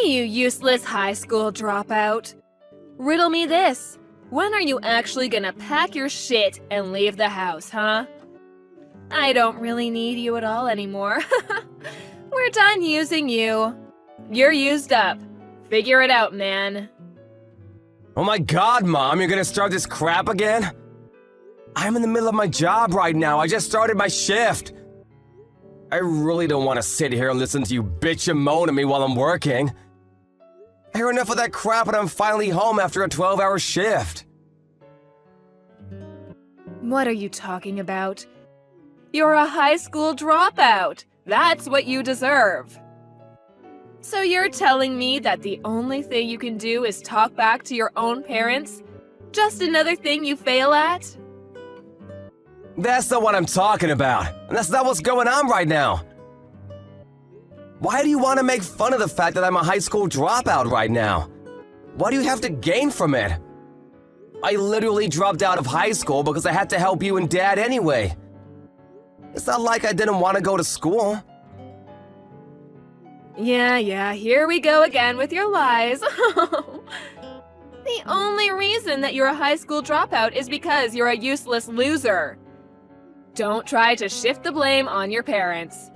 Hey, you useless high school dropout. Riddle me this. When are you actually gonna pack your shit and leave the house, huh? I don't really need you at all anymore. We're done using you. You're used up. Figure it out, man. Oh my god, Mom, you're gonna start this crap again? I'm in the middle of my job right now. I just started my shift. I really don't want to sit here and listen to you bitch and moan at me while I'm working. I hear enough of that crap and I'm finally home after a 12-hour shift. What are you talking about? You're a high school dropout. That's what you deserve. So you're telling me that the only thing you can do is talk back to your own parents? Just another thing you fail at? That's not what I'm talking about. And that's not what's going on right now. Why do you want to make fun of the fact that I'm a high school dropout right now? What do you have to gain from it? I literally dropped out of high school because I had to help you and Dad anyway. It's not like I didn't want to go to school. Yeah, here we go again with your lies. The only reason that you're a high school dropout is because you're a useless loser. Don't try to shift the blame on your parents.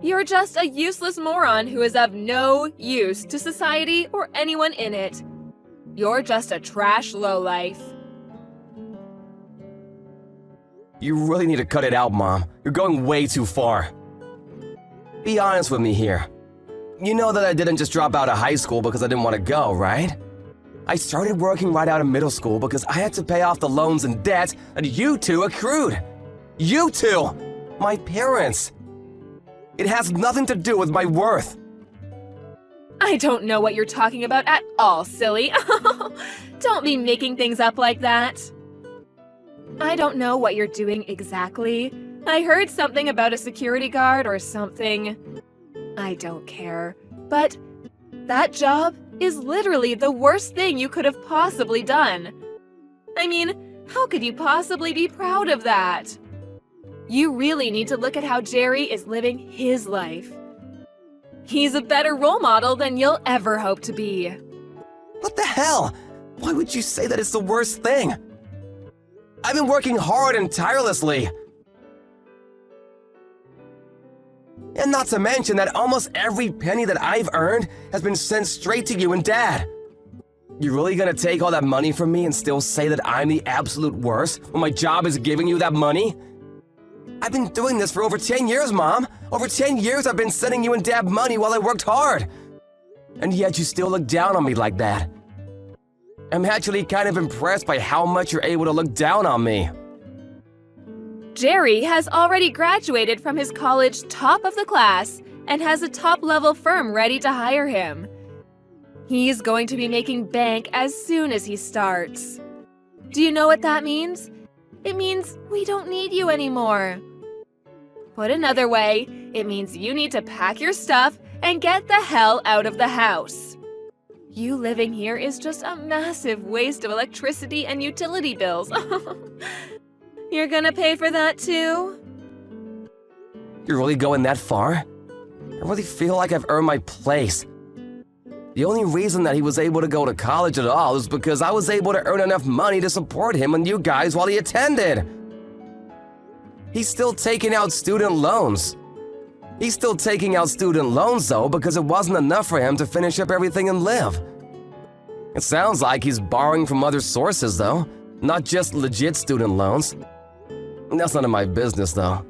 You're just a useless moron who is of no use to society or anyone in it. You're just a trash lowlife. You really need to cut it out, Mom. You're going way too far. Be honest with me here. You know that I didn't just drop out of high school because I didn't want to go, right? I started working right out of middle school because I had to pay off the loans and debts that you two accrued. You two! My parents! It has nothing to do with my worth. I don't know what you're talking about at all, silly. Don't be making things up like that. I don't know what you're doing exactly. I heard something about a security guard or something. I don't care. But that job is literally the worst thing you could have possibly done. I mean, how could you possibly be proud of that? You really need to look at how Jerry is living his life. He's a better role model than you'll ever hope to be. What the hell? Why would you say that it's the worst thing? I've been working hard and tirelessly. And not to mention that almost every penny that I've earned has been sent straight to you and Dad. You really gonna take all that money from me and still say that I'm the absolute worst when my job is giving you that money? I've been doing this for over 10 years, Mom. Over 10 years I've been sending you and Dad money while I worked hard. And yet you still look down on me like that. I'm actually kind of impressed by how much you're able to look down on me. Jerry has already graduated from his college top of the class and has a top-level firm ready to hire him. He's going to be making bank as soon as he starts. Do you know what that means? It means we don't need you anymore. Put another way, it means you need to pack your stuff and get the hell out of the house. You living here is just a massive waste of electricity and utility bills. You're gonna pay for that too? You're really going that far? I really feel like I've earned my place. The only reason that he was able to go to college at all is because I was able to earn enough money to support him and you guys while he attended. He's still taking out student loans. He's still taking out student loans though because it wasn't enough for him to finish up everything and live. It sounds like he's borrowing from other sources though, not just legit student loans. That's none of my business though.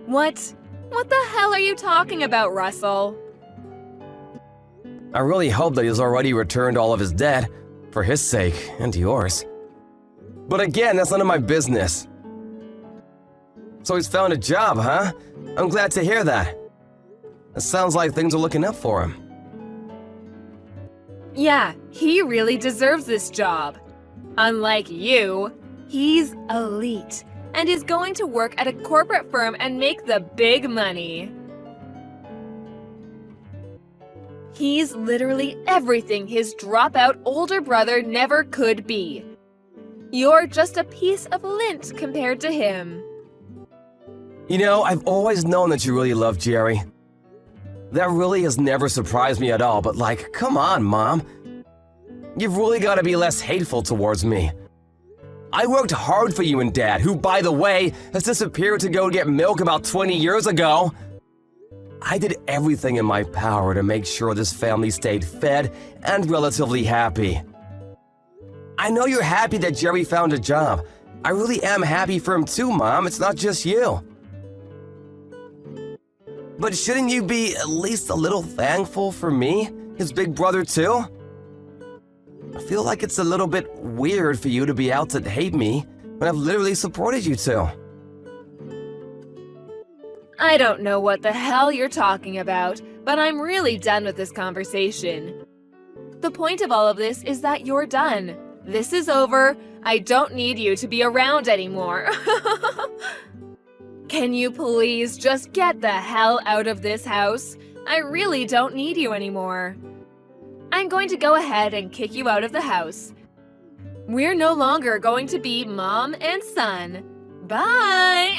What the hell are you talking about, Russell? I really hope that he's already returned all of his debt, for his sake and yours. But again, that's none of my business. So he's found a job, huh? I'm glad to hear that. It sounds like things are looking up for him. Yeah, he really deserves this job. Unlike you, he's elite and is going to work at a corporate firm and make the big money. He's literally everything his dropout older brother never could be. You're just a piece of lint compared to him. You know, I've always known that you really love Jerry. That really has never surprised me at all, but like, come on, Mom. You've really got to be less hateful towards me. I worked hard for you and Dad, who, by the way, has disappeared to go get milk about 20 years ago. I did everything in my power to make sure this family stayed fed and relatively happy. I know you're happy that Jerry found a job. I really am happy for him too, Mom. It's not just you. But shouldn't you be at least a little thankful for me, his big brother too? I feel like it's a little bit weird for you to be out to hate me when I've literally supported you two. I don't know what the hell you're talking about, but I'm really done with this conversation. The point of all of this is that you're done. This is over. I don't need you to be around anymore. Can you please just get the hell out of this house? I really don't need you anymore. I'm going to go ahead and kick you out of the house. We're no longer going to be mom and son. Bye!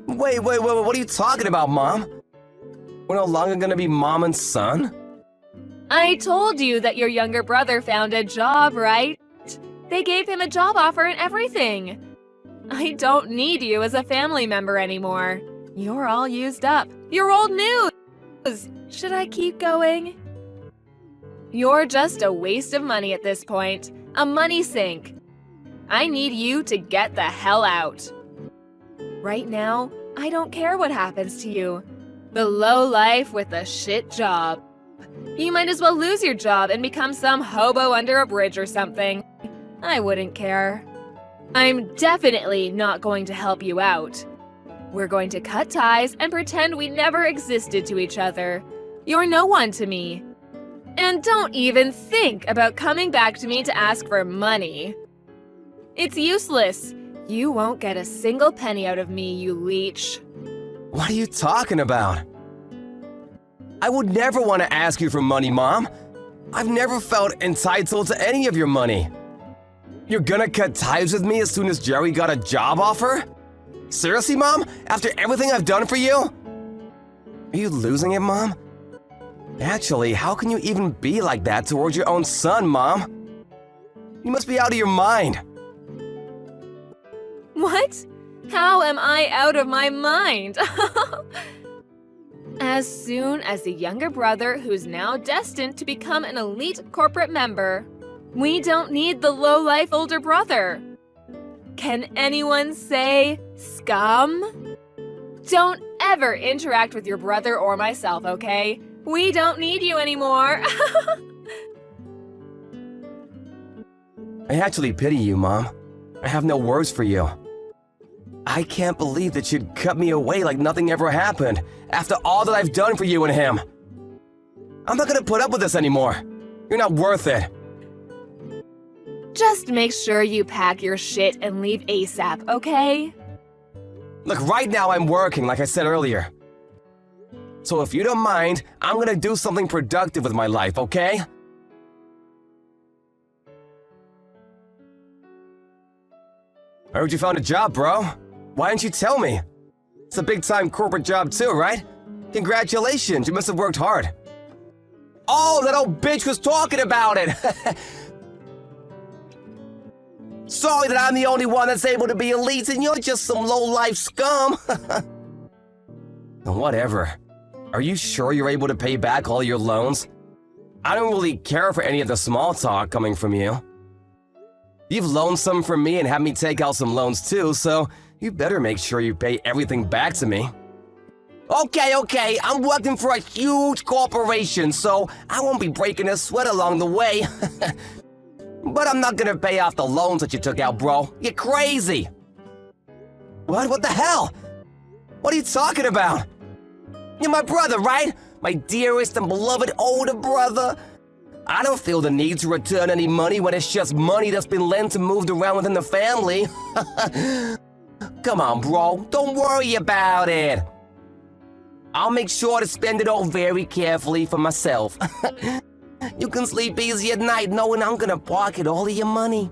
Wait, what are you talking about, Mom? We're no longer gonna be mom and son? I told you that your younger brother found a job, right? They gave him a job offer and everything. I don't need you as a family member anymore. You're all used up. You're old news. Should I keep going? You're just a waste of money at this point. A money sink. I need you to get the hell out. Right now, I don't care what happens to you. The low life with a shit job. You might as well lose your job and become some hobo under a bridge or something. I wouldn't care. I'm definitely not going to help you out. We're going to cut ties and pretend we never existed to each other. You're no one to me. And don't even think about coming back to me to ask for money. It's useless. You won't get a single penny out of me, you leech. What are you talking about? I would never want to ask you for money, Mom. I've never felt entitled to any of your money. You're gonna cut ties with me as soon as Jerry got a job offer? Seriously, Mom? After everything I've done for you? Are you losing it, Mom? Actually, how can you even be like that towards your own son, Mom? You must be out of your mind. What? How am I out of my mind? As soon as the younger brother, who's now destined to become an elite corporate member, we don't need the low-life older brother. Can anyone say scum? Don't ever interact with your brother or myself, okay? We don't need you anymore. I actually pity you, Mom. I have no words for you. I can't believe that you'd cut me away like nothing ever happened after all that I've done for you and him. I'm not gonna put up with this anymore. You're not worth it. Just make sure you pack your shit and leave ASAP, okay? Look, right now I'm working, like I said earlier. So if you don't mind, I'm gonna do something productive with my life, okay? I heard you found a job, bro. Why didn't you tell me? It's a big-time corporate job too, right? Congratulations, you must have worked hard. Oh, that old bitch was talking about it! Sorry that I'm the only one that's able to be elite and you're just some low-life scum. Whatever. Are you sure you're able to pay back all your loans? I don't really care for any of the small talk coming from you. You've loaned some from me and had me take out some loans too, so you better make sure you pay everything back to me. Okay, I'm working for a huge corporation, so I won't be breaking a sweat along the way. But I'm not gonna pay off the loans that you took out, bro. You're crazy. What the hell? What are you talking about? You're my brother, right? My dearest and beloved older brother. I don't feel the need to return any money when it's just money that's been lent and moved around within the family. Come on, bro. Don't worry about it. I'll make sure to spend it all very carefully for myself. You can sleep easy at night knowing I'm gonna pocket all of your money.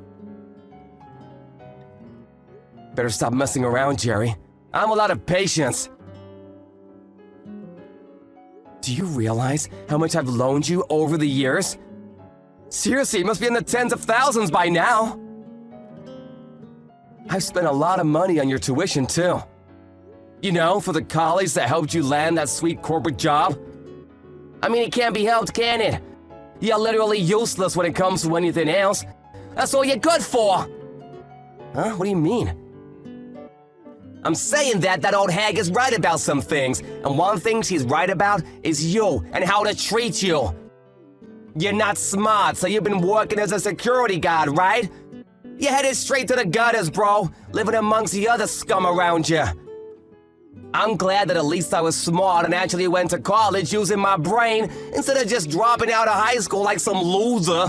Better stop messing around, Jerry. I'm out of patience. Do you realize how much I've loaned you over the years? Seriously, it must be in the tens of thousands by now. I've spent a lot of money on your tuition, too. You know, for the college that helped you land that sweet corporate job. I mean, it can't be helped, can it? You're literally useless when it comes to anything else. That's all you're good for! Huh? What do you mean? I'm saying that old hag is right about some things, and one thing she's right about is you and how to treat you. You're not smart, so you've been working as a security guard, right? You're headed straight to the gutters, bro, living amongst the other scum around you. I'm glad that at least I was smart and actually went to college using my brain instead of just dropping out of high school like some loser.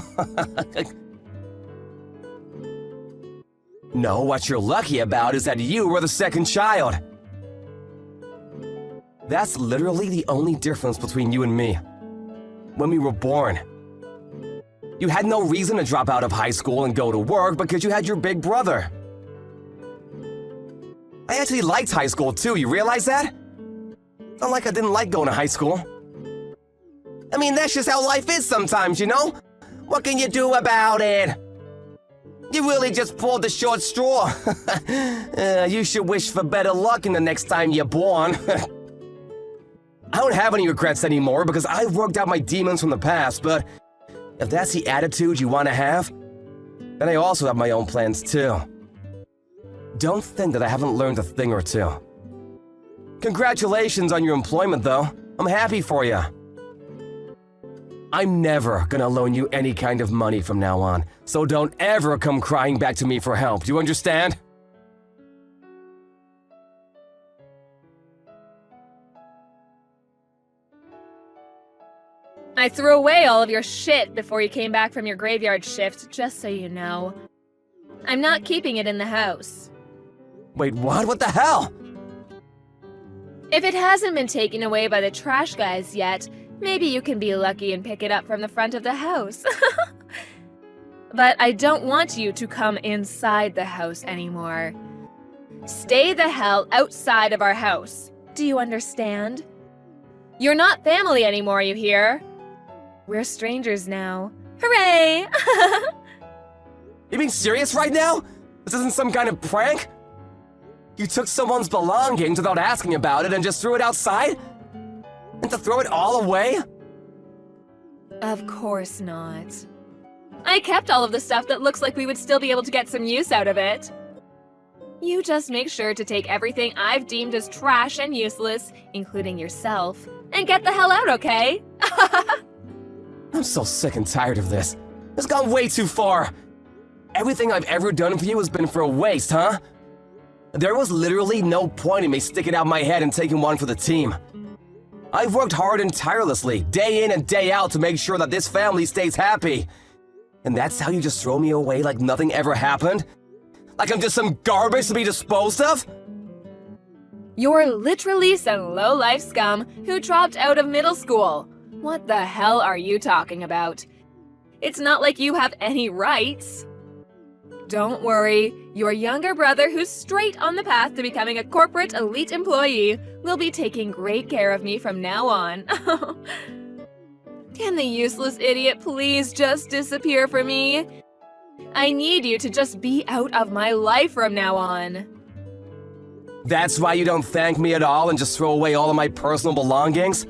No, what you're lucky about is that you were the second child. That's literally the only difference between you and me. When we were born. You had no reason to drop out of high school and go to work because you had your big brother. I actually liked high school too, you realize that? It's not like I didn't like going to high school. I mean, that's just how life is sometimes, you know? What can you do about it? You really just pulled the short straw. You should wish for better luck in the next time you're born. I don't have any regrets anymore because I've worked out my demons from the past, but if that's the attitude you want to have, then I also have my own plans too. Don't think that I haven't learned a thing or two. Congratulations on your employment, though. I'm happy for you. I'm never gonna loan you any kind of money from now on, so don't ever come crying back to me for help. Do you understand? I threw away all of your shit before you came back from your graveyard shift, just so you know. I'm not keeping it in the house. Wait, what? What the hell? If it hasn't been taken away by the trash guys yet, maybe you can be lucky and pick it up from the front of the house. But I don't want you to come inside the house anymore. Stay the hell outside of our house. Do you understand? You're not family anymore, you hear? We're strangers now. Hooray! You being serious right now? This isn't some kind of prank? You took someone's belongings without asking about it and just threw it outside? And to throw it all away? Of course not. I kept all of the stuff that looks like we would still be able to get some use out of it. You just make sure to take everything I've deemed as trash and useless, including yourself, and get the hell out, okay? I'm so sick and tired of this. It's gone way too far. Everything I've ever done for you has been for a waste, huh? There was literally no point in me sticking out my head and taking one for the team. I've worked hard and tirelessly, day in and day out, to make sure that this family stays happy. And that's how you just throw me away like nothing ever happened? Like I'm just some garbage to be disposed of? You're literally some low-life scum who dropped out of middle school. What the hell are you talking about? It's not like you have any rights. Don't worry, your younger brother, who's straight on the path to becoming a corporate elite employee, will be taking great care of me from now on. Can the useless idiot please just disappear from me? I need you to just be out of my life from now on. That's why you don't thank me at all and just throw away all of my personal belongings?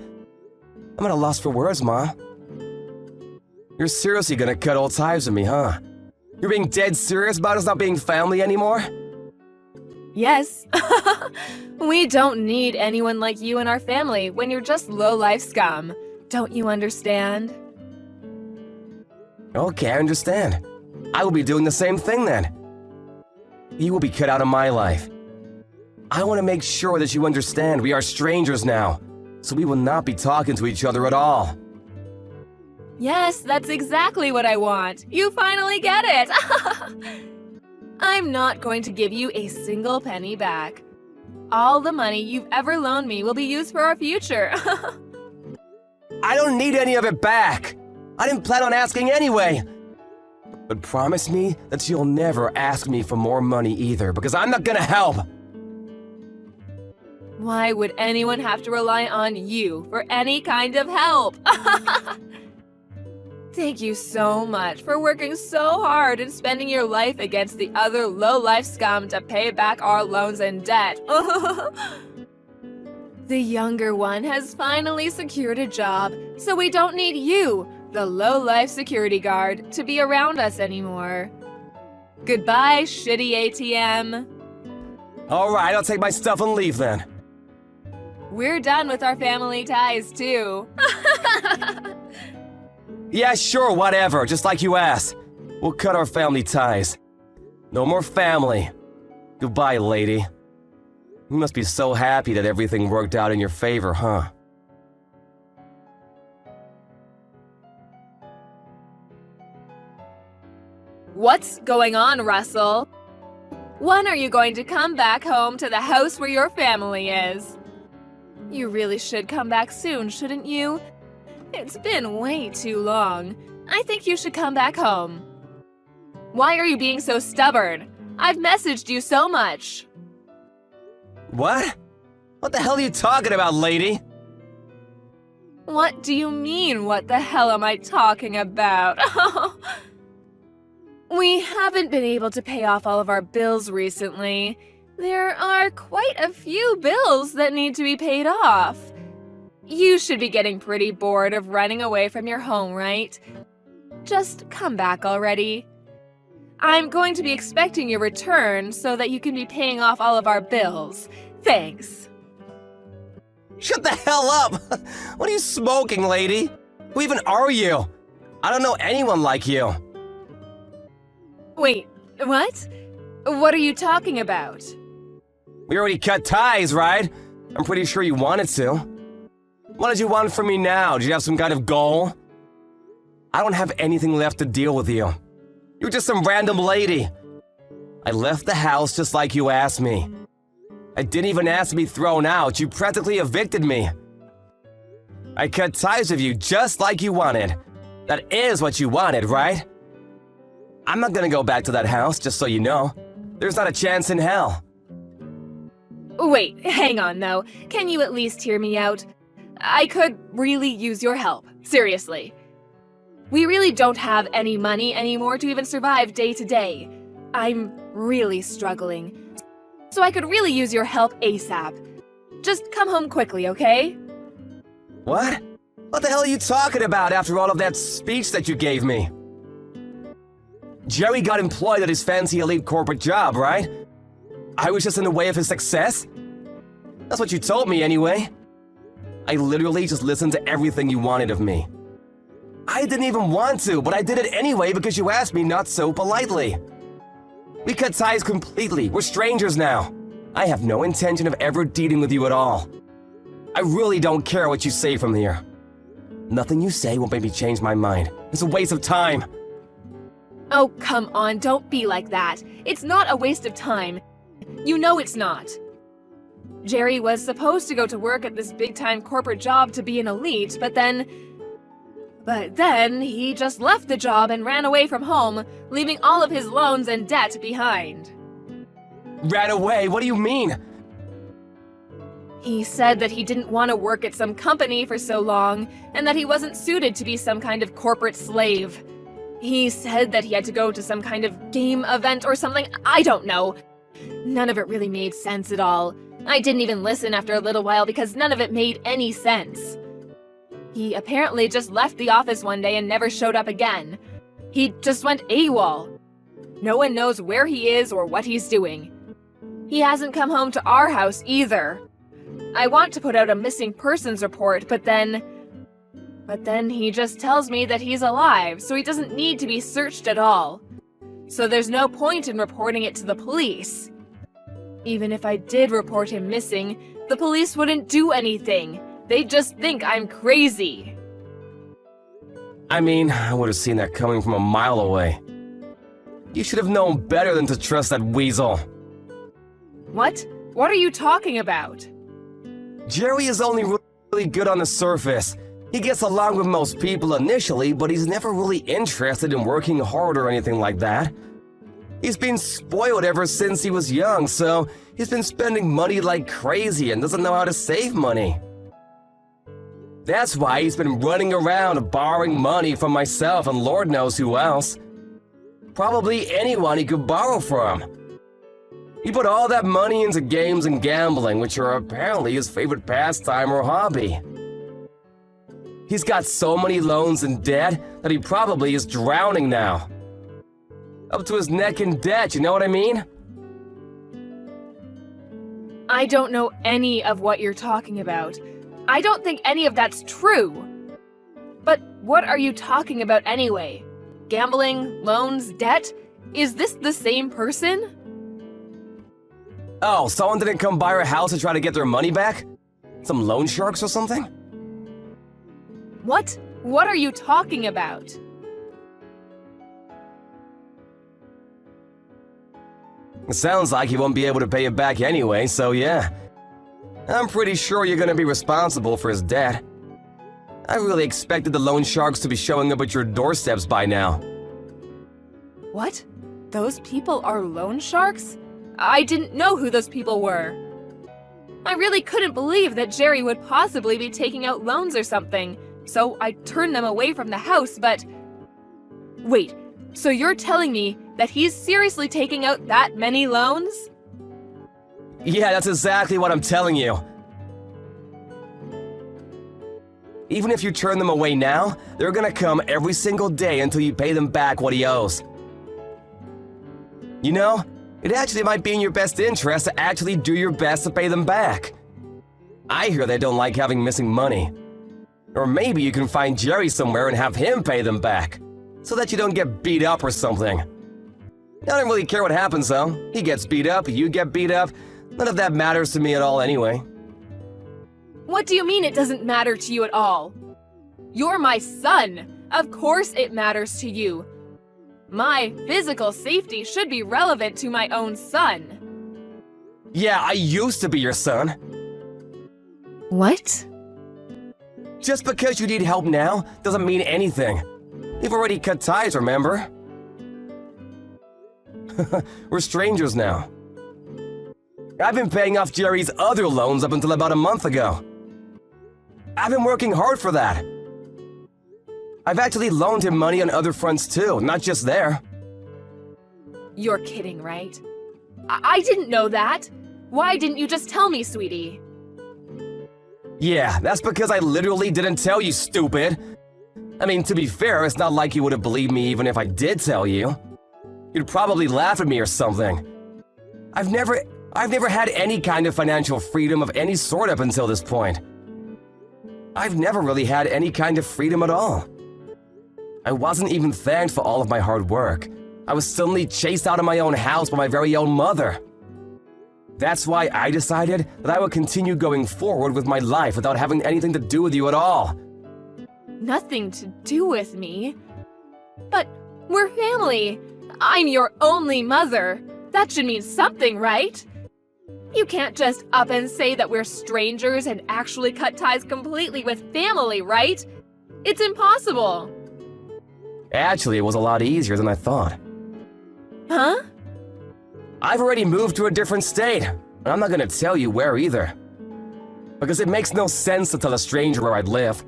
I'm at a loss for words, Ma. You're seriously gonna cut all ties with me, huh? You're being dead serious about us not being family anymore? Yes. We don't need anyone like you in our family when you're just low-life scum. Don't you understand? Okay, I understand. I will be doing the same thing then. You will be cut out of my life. I want to make sure that you understand we are strangers now, so we will not be talking to each other at all. Yes, that's exactly what I want. You finally get it. I'm not going to give you a single penny back. All the money you've ever loaned me will be used for our future. I don't need any of it back. I didn't plan on asking anyway. But promise me that you'll never ask me for more money either, because I'm not gonna help. Why would anyone have to rely on you for any kind of help? Thank you so much for working so hard and spending your life against the other low-life scum to pay back our loans and debt. The younger one has finally secured a job, so we don't need you, the low-life security guard, to be around us anymore. Goodbye, shitty ATM. All right, I'll take my stuff and leave then. We're done with our family ties, too. Yeah, sure, whatever, just like you asked. We'll cut our family ties. No more family. Goodbye, lady. You must be so happy that everything worked out in your favor, huh? What's going on, Russell? When are you going to come back home to the house where your family is? You really should come back soon, shouldn't you? It's been way too long. I think you should come back home. Why are you being so stubborn? I've messaged you so much. What? What the hell are you talking about, lady? What do you mean, what the hell am I talking about? We haven't been able to pay off all of our bills recently. There are quite a few bills that need to be paid off. You should be getting pretty bored of running away from your home, right? Just come back already. I'm going to be expecting your return so that you can be paying off all of our bills. Thanks. Shut the hell up! What are you smoking, lady? Who even are you? I don't know anyone like you. Wait, what? What are you talking about? We already cut ties, right? I'm pretty sure you wanted to. What did you want from me now? Did you have some kind of goal? I don't have anything left to deal with you. You're just some random lady. I left the house just like you asked me. I didn't even ask to be thrown out. You practically evicted me. I cut ties with you just like you wanted. That is what you wanted, right? I'm not gonna go back to that house, just so you know. There's not a chance in hell. Wait, hang on though. Can you at least hear me out? I could really use your help. Seriously. We really don't have any money anymore to even survive day to day. I'm really struggling. So I could really use your help ASAP. Just come home quickly, okay? What? What the hell are you talking about after all of that speech that you gave me? Jerry got employed at his fancy elite corporate job, right? I was just in the way of his success? That's what you told me anyway. I literally just listened to everything you wanted of me. I didn't even want to, but I did it anyway because you asked me not so politely. We cut ties completely. We're strangers now. I have no intention of ever dealing with you at all. I really don't care what you say from here. Nothing you say will make me change my mind. It's a waste of time. Oh, come on, don't be like that. It's not a waste of time. You know it's not. Jerry was supposed to go to work at this big-time corporate job to be an elite, but then he just left the job and ran away from home, leaving all of his loans and debt behind. Ran away? What do you mean? He said that he didn't want to work at some company for so long, and that he wasn't suited to be some kind of corporate slave. He said that he had to go to some kind of game event or something, I don't know. None of it really made sense at all. I didn't even listen after a little while because none of it made any sense. He apparently just left the office one day and never showed up again. He just went AWOL. No one knows where he is or what he's doing. He hasn't come home to our house either. I want to put out a missing persons report, but then he just tells me that he's alive, so he doesn't need to be searched at all. So there's no point in reporting it to the police. Even if I did report him missing, the police wouldn't do anything. They'd just think I'm crazy. I mean, I would have seen that coming from a mile away. You should have known better than to trust that weasel. What? What are you talking about? Jerry is only really good on the surface. He gets along with most people initially, but he's never really interested in working hard or anything like that. He's been spoiled ever since he was young, so he's been spending money like crazy and doesn't know how to save money. That's why he's been running around borrowing money from myself and Lord knows who else. Probably anyone he could borrow from. He put all that money into games and gambling, which are apparently his favorite pastime or hobby. He's got so many loans and debt that he probably is drowning now. Up to his neck in debt, you know what I mean? I don't know any of what you're talking about. I don't think any of that's true. But what are you talking about anyway? Gambling, loans, debt? Is this the same person? Oh, someone didn't come by our house to try to get their money back? Some loan sharks or something? What? What are you talking about? It sounds like he won't be able to pay it back anyway, so yeah. I'm pretty sure you're gonna be responsible for his debt. I really expected the loan sharks to be showing up at your doorsteps by now. What? Those people are loan sharks? I didn't know who those people were. I really couldn't believe that Jerry would possibly be taking out loans or something, so I turned them away from the house, but... Wait, so you're telling me that he's seriously taking out that many loans? Yeah, that's exactly what I'm telling you. Even if you turn them away now, they're gonna come every single day until you pay them back what he owes. You know, it actually might be in your best interest to actually do your best to pay them back. I hear they don't like having missing money. Or maybe you can find Jerry somewhere and have him pay them back, so that you don't get beat up or something. I don't really care what happens though. He gets beat up, you get beat up. None of that matters to me at all anyway. What do you mean it doesn't matter to you at all? You're my son. Of course it matters to you. My physical safety should be relevant to my own son. Yeah, I used to be your son. What? Just because you need help now doesn't mean anything. We've already cut ties, remember? We're strangers now. I've been paying off Jerry's other loans up until about a month ago. I've been working hard for that. I've actually loaned him money on other fronts too, not just there. You're kidding, right? I didn't know that. Why didn't you just tell me, sweetie? Yeah, that's because I literally didn't tell you, stupid. I mean, to be fair, it's not like you would have believed me even if I did tell you. You'd probably laugh at me or something. I've never had any kind of financial freedom of any sort up until this point. I've never really had any kind of freedom at all. I wasn't even thanked for all of my hard work. I was suddenly chased out of my own house by my very own mother. That's why I decided that I would continue going forward with my life without having anything to do with you at all. Nothing to do with me? But we're family. I'm your only mother. That should mean something, right? You can't just up and say that we're strangers and actually cut ties completely with family, right? It's impossible. Actually, it was a lot easier than I thought. Huh? I've already moved to a different state, and I'm not gonna tell you where either. Because it makes no sense to tell a stranger where I'd live.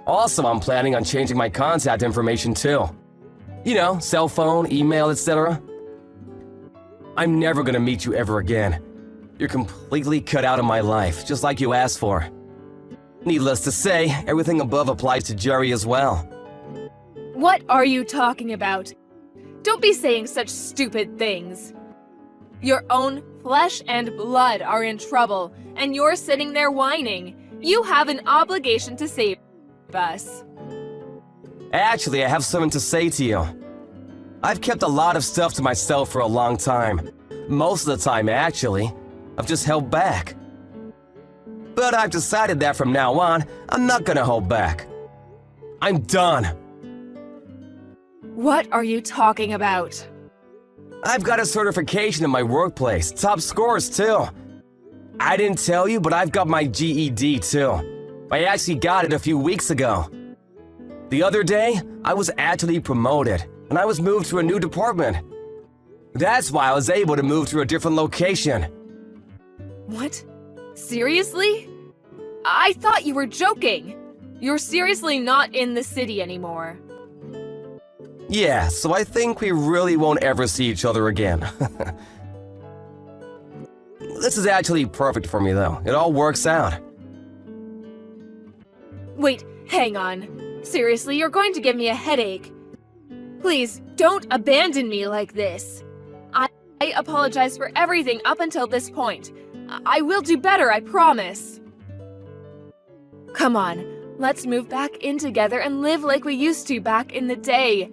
Also, I'm planning on changing my contact information too. You know, cell phone, email, etc. I'm never gonna meet you ever again. You're completely cut out of my life, just like you asked for. Needless to say, everything above applies to Jerry as well. What are you talking about? Don't be saying such stupid things. Your own flesh and blood are in trouble, and you're sitting there whining. You have an obligation to save us. Actually, I have something to say to you. I've kept a lot of stuff to myself for a long time. Most of the time, actually. I've just held back. But I've decided that from now on, I'm not gonna hold back. I'm done. What are you talking about? I've got a certification in my workplace, top scores too. I didn't tell you, but I've got my GED too. I actually got it a few weeks ago. The other day, I was actually promoted, and I was moved to a new department. That's why I was able to move to a different location. What? Seriously? I thought you were joking. You're seriously not in the city anymore. Yeah, so I think we really won't ever see each other again. This is actually perfect for me, though. It all works out. Wait, hang on. Seriously, you're going to give me a headache. Please, don't abandon me like this. I apologize for everything up until this point. I will do better, I promise. Come on, let's move back in together and live like we used to back in the day.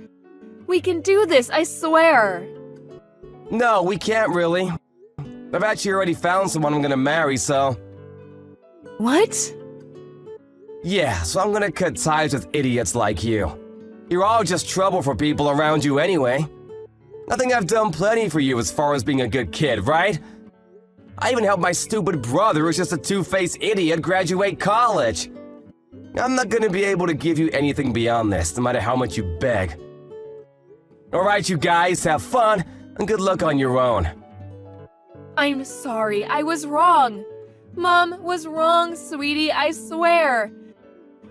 We can do this, I swear. No, we can't really. I've actually already found someone I'm gonna marry, so... What? Yeah, so I'm gonna cut ties with idiots like you. You're all just trouble for people around you anyway. I think I've done plenty for you as far as being a good kid, right? I even helped my stupid brother, who's just a two-faced idiot, graduate college. I'm not gonna be able to give you anything beyond this, no matter how much you beg. Alright, you guys, have fun, and good luck on your own. I'm sorry, I was wrong. Mom was wrong, sweetie, I swear.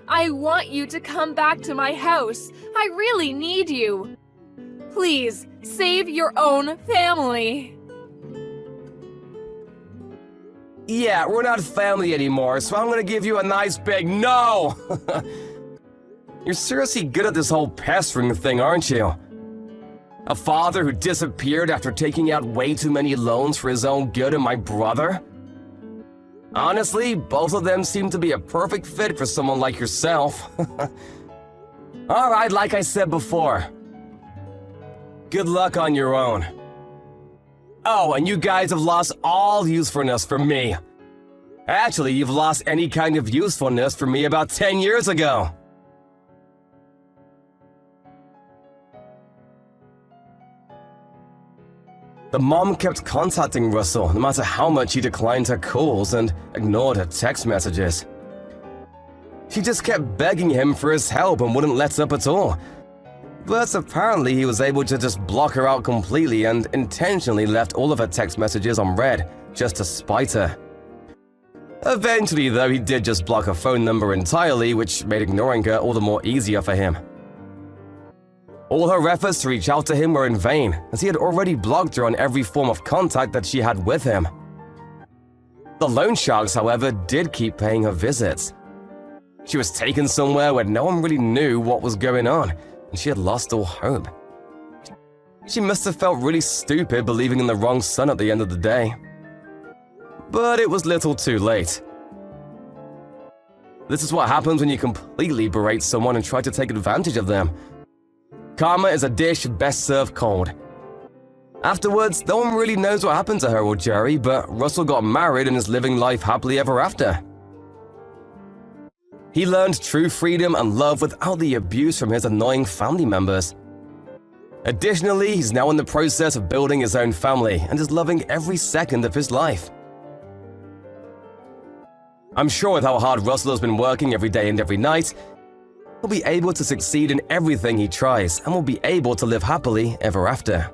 I want you to come back to my house. I really need you. Please, save your own family. Yeah, we're not family anymore, so I'm gonna give you a nice big no! You're seriously good at this whole pestering thing, aren't you? A father who disappeared after taking out way too many loans for his own good and my brother? Honestly, both of them seem to be a perfect fit for someone like yourself. Alright, like I said before. Good luck on your own. Oh, and you guys have lost all usefulness for me. Actually, you've lost any kind of usefulness for me about 10 years ago. The mom kept contacting Russell no matter how much he declined her calls and ignored her text messages. She just kept begging him for his help and wouldn't let up at all. But apparently he was able to just block her out completely and intentionally left all of her text messages unread, just to spite her. Eventually, though, he did just block her phone number entirely, which made ignoring her all the more easier for him. All her efforts to reach out to him were in vain, as he had already blocked her on every form of contact that she had with him. The loan sharks, however, did keep paying her visits. She was taken somewhere where no one really knew what was going on, and she had lost all hope. She must have felt really stupid believing in the wrong son at the end of the day. But it was little too late. This is what happens when you completely berate someone and try to take advantage of them. Karma is a dish best served cold. Afterwards, no one really knows what happened to her or Jerry, but Russell got married and is living life happily ever after. He learned true freedom and love without the abuse from his annoying family members. Additionally, he's now in the process of building his own family and is loving every second of his life. I'm sure with how hard Russell has been working every day and every night, he'll be able to succeed in everything he tries and will be able to live happily ever after.